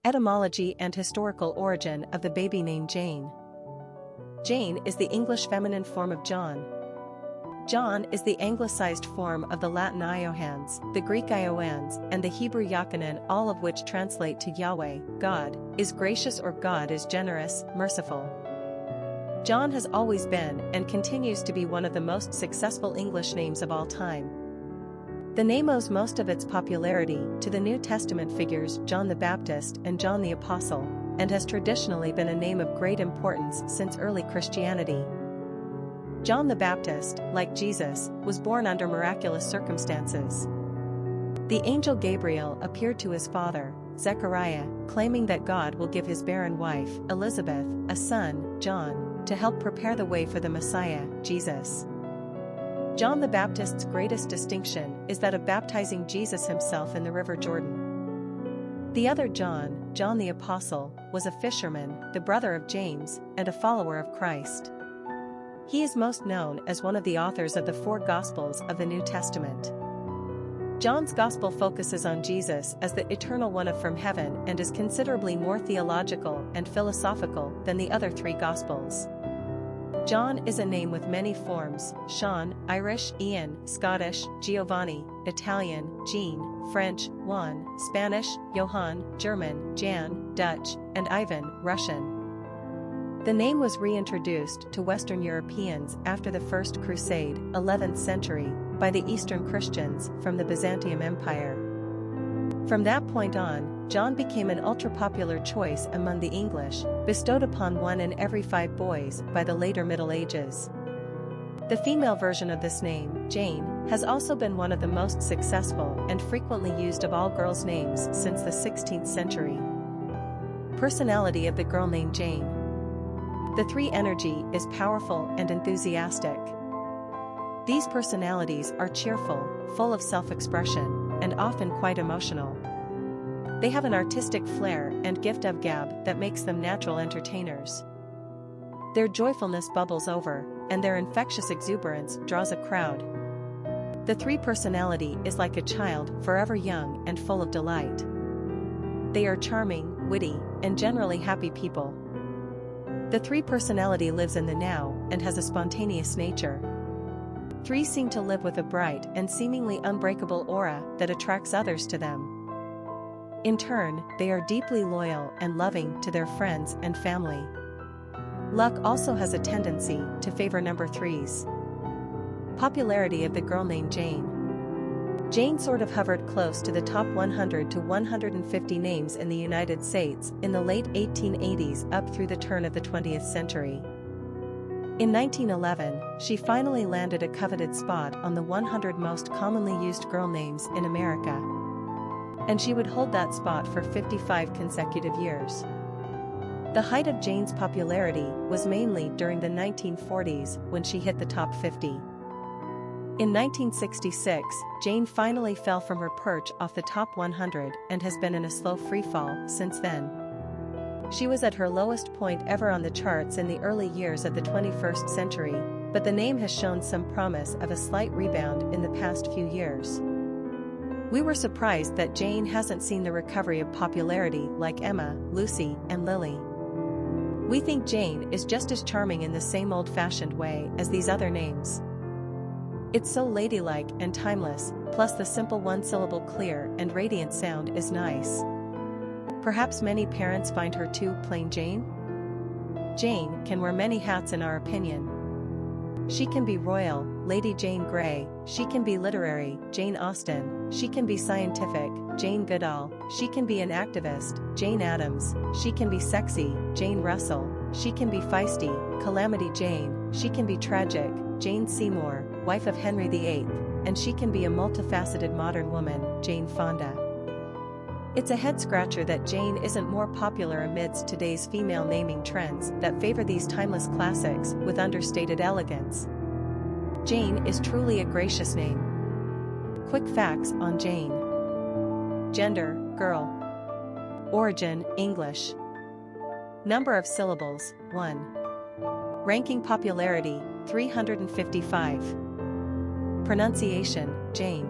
Etymology and historical origin of the baby name Jane. Jane is the English feminine form of John. John is the anglicized form of the Latin Iohannes, the Greek Ioannes, and the Hebrew Yachanan, all of which translate to Yahweh, God, is gracious, or God is generous, merciful. John has always been and continues to be one of the most successful English names of all time. The name owes most of its popularity to the New Testament figures John the Baptist and John the Apostle, and has traditionally been a name of great importance since early Christianity. John the Baptist, like Jesus, was born under miraculous circumstances. The angel Gabriel appeared to his father, Zechariah, claiming that God will give his barren wife, Elizabeth, a son, John, to help prepare the way for the Messiah, Jesus. John the Baptist's greatest distinction is that of baptizing Jesus himself in the River Jordan. The other John, John the Apostle, was a fisherman, the brother of James, and a follower of Christ. He is most known as one of the authors of the 4 Gospels of the New Testament. John's Gospel focuses on Jesus as the eternal one from heaven and is considerably more theological and philosophical than the other 3 Gospels. John is a name with many forms: Sean, Irish, Ian, Scottish, Giovanni, Italian, Jean, French, Juan, Spanish, Johann, German, Jan, Dutch, and Ivan, Russian. The name was reintroduced to Western Europeans after the First Crusade, 11th century, by the Eastern Christians from the Byzantium Empire. From that point on, John became an ultra-popular choice among the English, bestowed upon 1 in every 5 boys by the later Middle Ages. The female version of this name, Jane, has also been one of the most successful and frequently used of all girls' names since the 16th century. Personality of the girl named Jane. The 3 energy is powerful and enthusiastic. These personalities are cheerful, full of self-expression, and often quite emotional. They have an artistic flair and gift of gab that makes them natural entertainers. Their joyfulness bubbles over, and their infectious exuberance draws a crowd. The 3 personality is like a child, forever young and full of delight. They are charming, witty, and generally happy people. The 3 personality lives in the now and has a spontaneous nature. 3 seem to live with a bright and seemingly unbreakable aura that attracts others to them. In turn, they are deeply loyal and loving to their friends and family. Luck also has a tendency to favor number 3s. Popularity of the girl named Jane. Jane sort of hovered close to the top 100 to 150 names in the United States in the late 1880s up through the turn of the 20th century. In 1911, she finally landed a coveted spot on the 100 most commonly used girl names in America. And she would hold that spot for 55 consecutive years. The height of Jane's popularity was mainly during the 1940s when she hit the top 50. In 1966, Jane finally fell from her perch off the top 100 and has been in a slow freefall since then. She was at her lowest point ever on the charts in the early years of the 21st century, but the name has shown some promise of a slight rebound in the past few years. We were surprised that Jane hasn't seen the recovery of popularity like Emma, Lucy, and Lily. We think Jane is just as charming in the same old-fashioned way as these other names. It's so ladylike and timeless, plus the simple 1-syllable clear and radiant sound is nice. Perhaps many parents find her too plain Jane? Jane can wear many hats in our opinion. She can be royal, Lady Jane Grey; she can be literary, Jane Austen; she can be scientific, Jane Goodall; she can be an activist, Jane Addams; she can be sexy, Jane Russell; she can be feisty, Calamity Jane; she can be tragic, Jane Seymour, wife of Henry VIII; and she can be a multifaceted modern woman, Jane Fonda. It's a head-scratcher that Jane isn't more popular amidst today's female naming trends that favor these timeless classics with understated elegance. Jane is truly a gracious name. Quick facts on Jane. Gender, girl. Origin, English. Number of syllables, 1. Ranking popularity, 355. Pronunciation, Jane.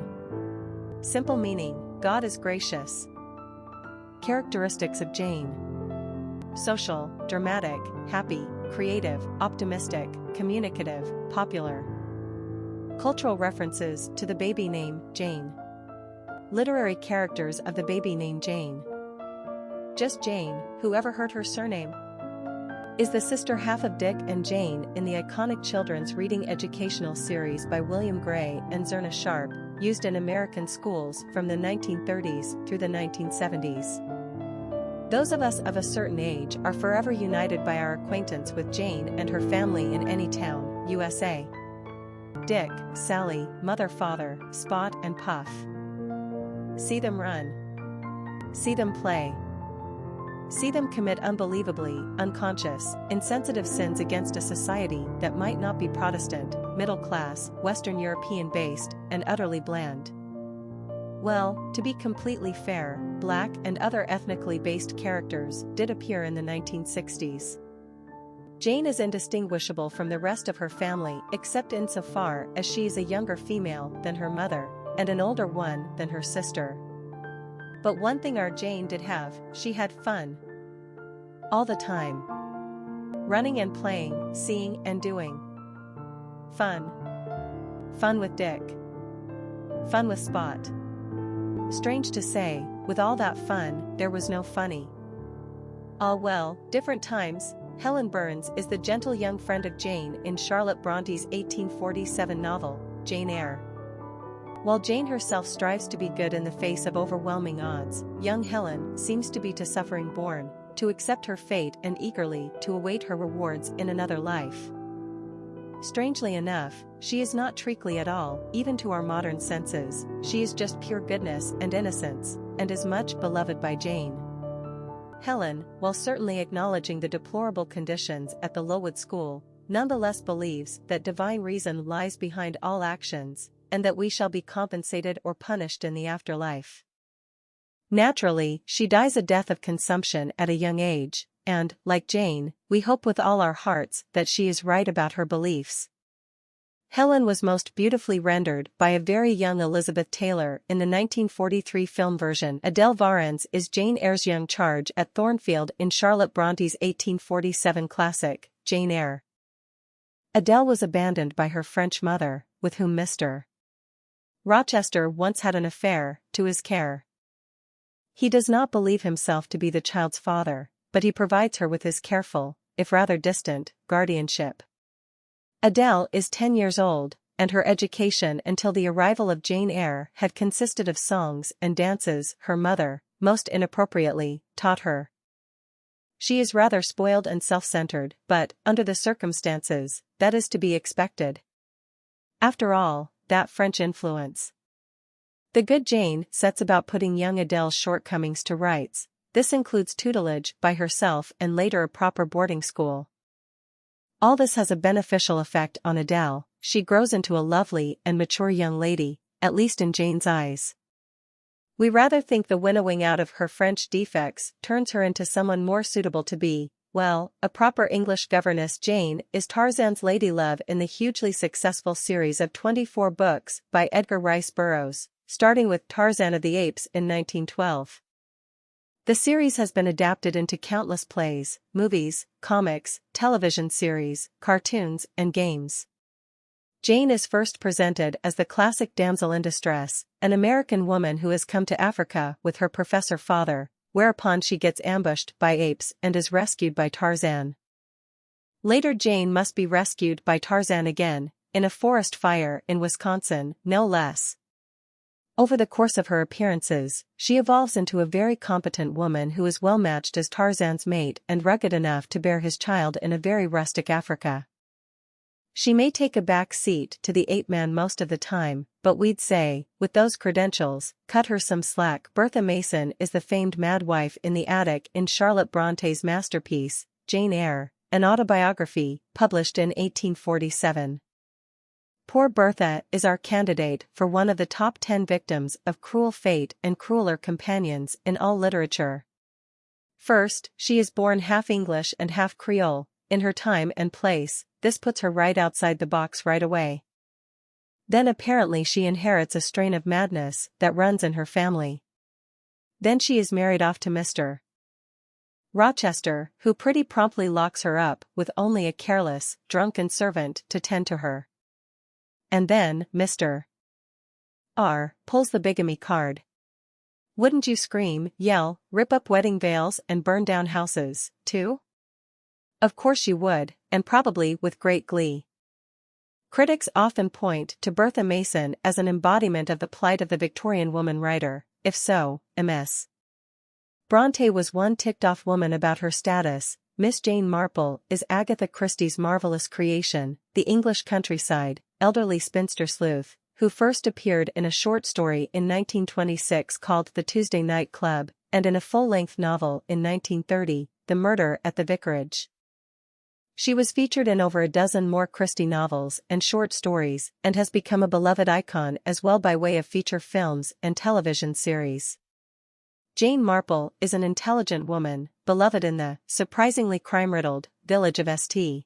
Simple meaning, God is gracious. Characteristics of Jane: social, dramatic, happy, creative, optimistic, communicative, popular. Cultural references to the baby name, Jane. Literary characters of the baby name Jane. Just Jane, whoever heard her surname? Is the sister half of Dick and Jane in the iconic children's reading educational series by William Gray and Zerna Sharp, used in American schools from the 1930s through the 1970s. Those of us of a certain age are forever united by our acquaintance with Jane and her family in any town, USA. Dick, Sally, Mother, Father, Spot and Puff. See them run. See them play. See them commit unbelievably unconscious, insensitive sins against a society that might not be Protestant, middle class, Western European-based, and utterly bland. Well, to be completely fair, black and other ethnically based characters did appear in the 1960s. Jane is indistinguishable from the rest of her family except insofar as she is a younger female than her mother, and an older one than her sister. But one thing our Jane did have: she had fun. All the time. Running and playing, seeing and doing. Fun. Fun with Dick. Fun with Spot. Strange to say, with all that fun, there was no funny. All well, different times. Helen Burns is the gentle young friend of Jane in Charlotte Bronte's 1847 novel, Jane Eyre. While Jane herself strives to be good in the face of overwhelming odds, young Helen seems to be to suffering born, to accept her fate and eagerly to await her rewards in another life. Strangely enough, she is not treacly at all, even to our modern senses. She is just pure goodness and innocence, and is much beloved by Jane. Helen, while certainly acknowledging the deplorable conditions at the Lowood School, nonetheless believes that divine reason lies behind all actions, and that we shall be compensated or punished in the afterlife. Naturally, she dies a death of consumption at a young age, and, like Jane, we hope with all our hearts that she is right about her beliefs. Helen was most beautifully rendered by a very young Elizabeth Taylor in the 1943 film version. Adele Varens is Jane Eyre's young charge at Thornfield in Charlotte Bronte's 1847 classic, Jane Eyre. Adele was abandoned by her French mother, with whom Mr. Rochester once had an affair, to his care. He does not believe himself to be the child's father, but he provides her with his careful, if rather distant, guardianship. Adele is 10 years old, and her education until the arrival of Jane Eyre had consisted of songs and dances her mother, most inappropriately, taught her. She is rather spoiled and self-centered, but, under the circumstances, that is to be expected. After all, that French influence. The good Jane sets about putting young Adele's shortcomings to rights. This includes tutelage by herself and later a proper boarding school. All this has a beneficial effect on Adele. She grows into a lovely and mature young lady, at least in Jane's eyes. We rather think the winnowing out of her French defects turns her into someone more suitable to be, well, a proper English governess. Jane is Tarzan's ladylove in the hugely successful series of 24 books by Edgar Rice Burroughs, starting with Tarzan of the Apes in 1912. The series has been adapted into countless plays, movies, comics, television series, cartoons, and games. Jane is first presented as the classic damsel in distress, an American woman who has come to Africa with her professor father, whereupon she gets ambushed by apes and is rescued by Tarzan. Later Jane must be rescued by Tarzan again, in a forest fire in Wisconsin, no less. Over the course of her appearances, she evolves into a very competent woman who is well matched as Tarzan's mate and rugged enough to bear his child in a very rustic Africa. She may take a back seat to the ape-man most of the time, but we'd say, with those credentials, cut her some slack. Bertha Mason is the famed mad wife in the attic in Charlotte Bronte's masterpiece, Jane Eyre, an autobiography, published in 1847. Poor Bertha is our candidate for one of the top 10 victims of cruel fate and crueler companions in all literature. First, she is born half English and half Creole, in her time and place. This puts her right outside the box right away. Then apparently she inherits a strain of madness that runs in her family. Then she is married off to Mr. Rochester, who pretty promptly locks her up with only a careless, drunken servant to tend to her. And then, Mr. R. pulls the bigamy card. Wouldn't you scream, yell, rip up wedding veils and burn down houses, too? Of course you would, and probably with great glee. Critics often point to Bertha Mason as an embodiment of the plight of the Victorian woman writer. If so, Ms. Bronte was one ticked-off woman about her status. Miss Jane Marple is Agatha Christie's marvelous creation, the English countryside, elderly spinster sleuth, who first appeared in a short story in 1926 called The Tuesday Night Club, and in a full-length novel in 1930, The Murder at the Vicarage. She was featured in over a dozen more Christie novels and short stories, and has become a beloved icon as well by way of feature films and television series. Jane Marple is an intelligent woman, beloved in the, surprisingly crime-riddled, village of St.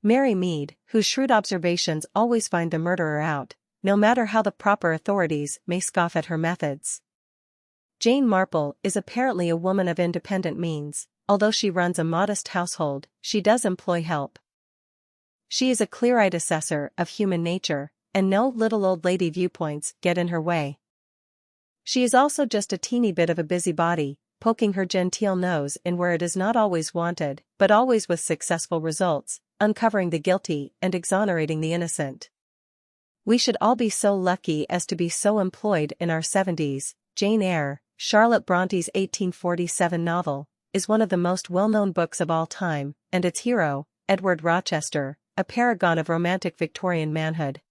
Mary Mead, whose shrewd observations always find the murderer out, no matter how the proper authorities may scoff at her methods. Jane Marple is apparently a woman of independent means. Although she runs a modest household, she does employ help. She is a clear-eyed assessor of human nature, and no little old lady viewpoints get in her way. She is also just a teeny bit of a busybody, poking her genteel nose in where it is not always wanted, but always with successful results, uncovering the guilty and exonerating the innocent. We should all be so lucky as to be so employed in our 70s. Jane Eyre, Charlotte Bronte's 1847 novel, is one of the most well-known books of all time, and its hero, Edward Rochester, a paragon of romantic Victorian manhood.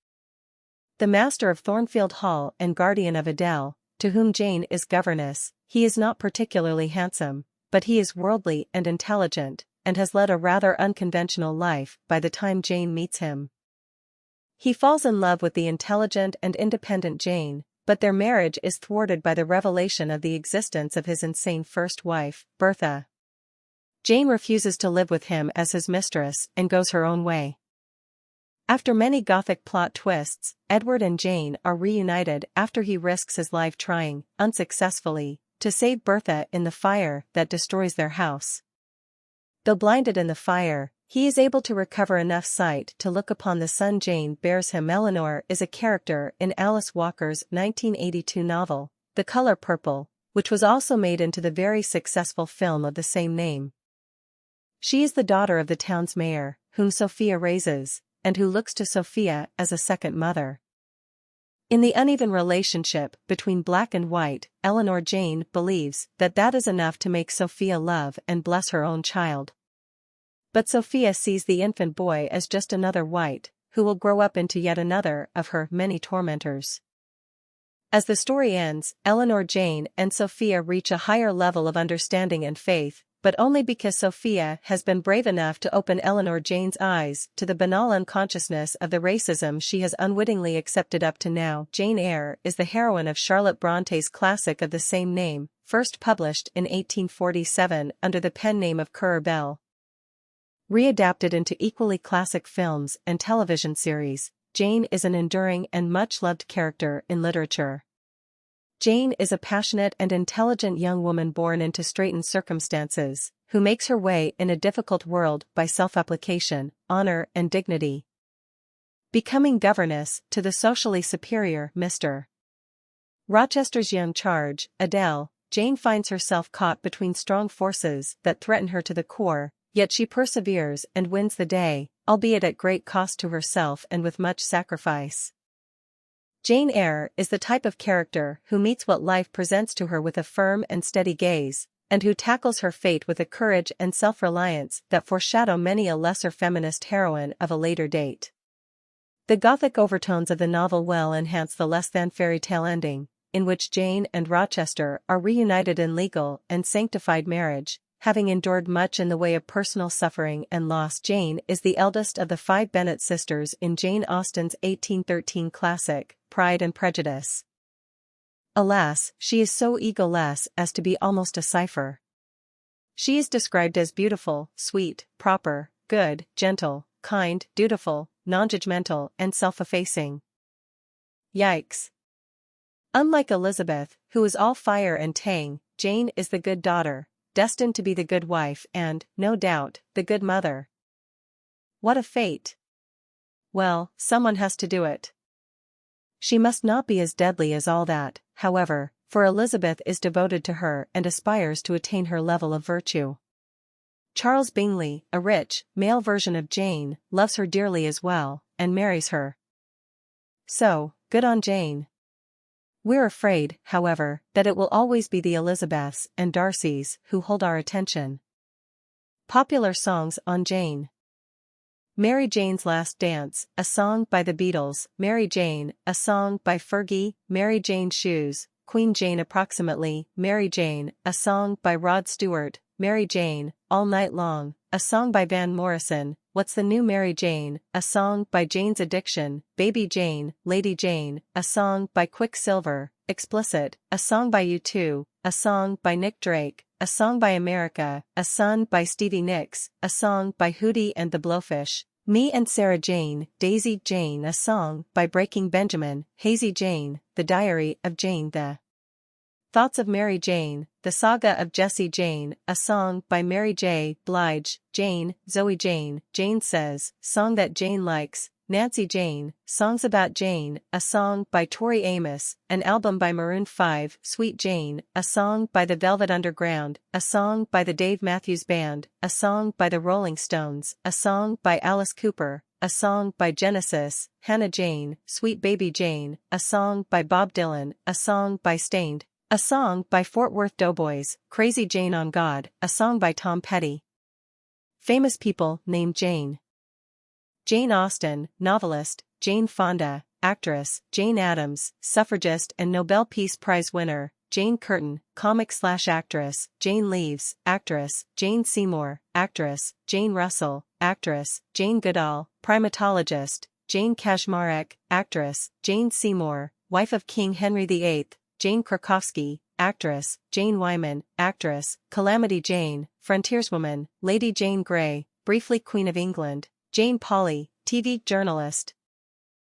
The master of Thornfield Hall and guardian of Adele, to whom Jane is governess, he is not particularly handsome, but he is worldly and intelligent, and has led a rather unconventional life by the time Jane meets him. He falls in love with the intelligent and independent Jane, but their marriage is thwarted by the revelation of the existence of his insane first wife, Bertha. Jane refuses to live with him as his mistress and goes her own way. After many Gothic plot twists, Edward and Jane are reunited after he risks his life trying, unsuccessfully, to save Bertha in the fire that destroys their house. Though blinded in the fire, he is able to recover enough sight to look upon the son Jane bears him. Eleanor is a character in Alice Walker's 1982 novel, The Color Purple, which was also made into the very successful film of the same name. She is the daughter of the town's mayor, whom Sophia raises, and who looks to Sophia as a second mother. In the uneven relationship between black and white, Eleanor Jane believes that is enough to make Sophia love and bless her own child. But Sophia sees the infant boy as just another white, who will grow up into yet another of her many tormentors. As the story ends, Eleanor Jane and Sophia reach a higher level of understanding and faith, but only because Sophia has been brave enough to open Eleanor Jane's eyes to the banal unconsciousness of the racism she has unwittingly accepted up to now. Jane Eyre is the heroine of Charlotte Bronte's classic of the same name, first published in 1847 under the pen name of Currer Bell. Readapted into equally classic films and television series, Jane is an enduring and much-loved character in literature. Jane is a passionate and intelligent young woman born into straitened circumstances, who makes her way in a difficult world by self-application, honor and dignity. Becoming governess to the socially superior Mr. Rochester's young charge, Adele, Jane finds herself caught between strong forces that threaten her to the core, yet she perseveres and wins the day, albeit at great cost to herself and with much sacrifice. Jane Eyre is the type of character who meets what life presents to her with a firm and steady gaze, and who tackles her fate with a courage and self-reliance that foreshadow many a lesser feminist heroine of a later date. The Gothic overtones of the novel well enhance the less-than fairy-tale ending, in which Jane and Rochester are reunited in legal and sanctified marriage. Having endured much in the way of personal suffering and loss, Jane is the eldest of the 5 Bennet sisters in Jane Austen's 1813 classic, Pride and Prejudice. Alas, she is so egoless as to be almost a cipher. She is described as beautiful, sweet, proper, good, gentle, kind, dutiful, non-judgmental, and self-effacing. Yikes! Unlike Elizabeth, who is all fire and tang, Jane is the good daughter, destined to be the good wife and, no doubt, the good mother. What a fate! Well, someone has to do it. She must not be as deadly as all that, however, for Elizabeth is devoted to her and aspires to attain her level of virtue. Charles Bingley, a rich, male version of Jane, loves her dearly as well, and marries her. So, good on Jane. We're afraid, however, that it will always be the Elizabeths and Darcys who hold our attention. Popular songs on Jane. Mary Jane's Last Dance, a song by the Beatles. Mary Jane, a song by Fergie. Mary Jane's Shoes, Queen Jane approximately. Mary Jane, a song by Rod Stewart. Mary Jane, All Night Long, a song by Van Morrison. What's the New Mary Jane, a song by Jane's Addiction. Baby Jane, Lady Jane, a song by Quicksilver. Explicit, a song by U2, a song by Nick Drake, a song by America, a son by Stevie Nicks, a song by Hootie and the Blowfish. Me and Sarah Jane, Daisy Jane, a song by Breaking Benjamin. Hazy Jane, The Diary of Jane the Thoughts of Mary Jane, The Saga of Jessie Jane, a song by Mary J. Blige. Jane, Zoe Jane, Jane Says, song that Jane likes. Nancy Jane, Songs About Jane, a song by Tori Amos, an album by Maroon 5. Sweet Jane, a song by the Velvet Underground, a song by the Dave Matthews Band, a song by the Rolling Stones, a song by Alice Cooper, a song by Genesis. Hannah Jane, Sweet Baby Jane, a song by Bob Dylan, a song by Stained, a song by Fort Worth Doughboys. Crazy Jane on God, a song by Tom Petty. Famous people named Jane. Jane Austen, novelist. Jane Fonda, actress. Jane Addams, suffragist and Nobel Peace Prize winner. Jane Curtin, comic/actress. Jane Leaves, actress. Jane Seymour, actress. Jane Russell, actress. Jane Goodall, primatologist. Jane Kaczmarek, actress. Jane Seymour, wife of King Henry VIII. Jane Krakowski, actress. Jane Wyman, actress. Calamity Jane, frontierswoman. Lady Jane Grey, briefly Queen of England. Jane Pauley, TV journalist.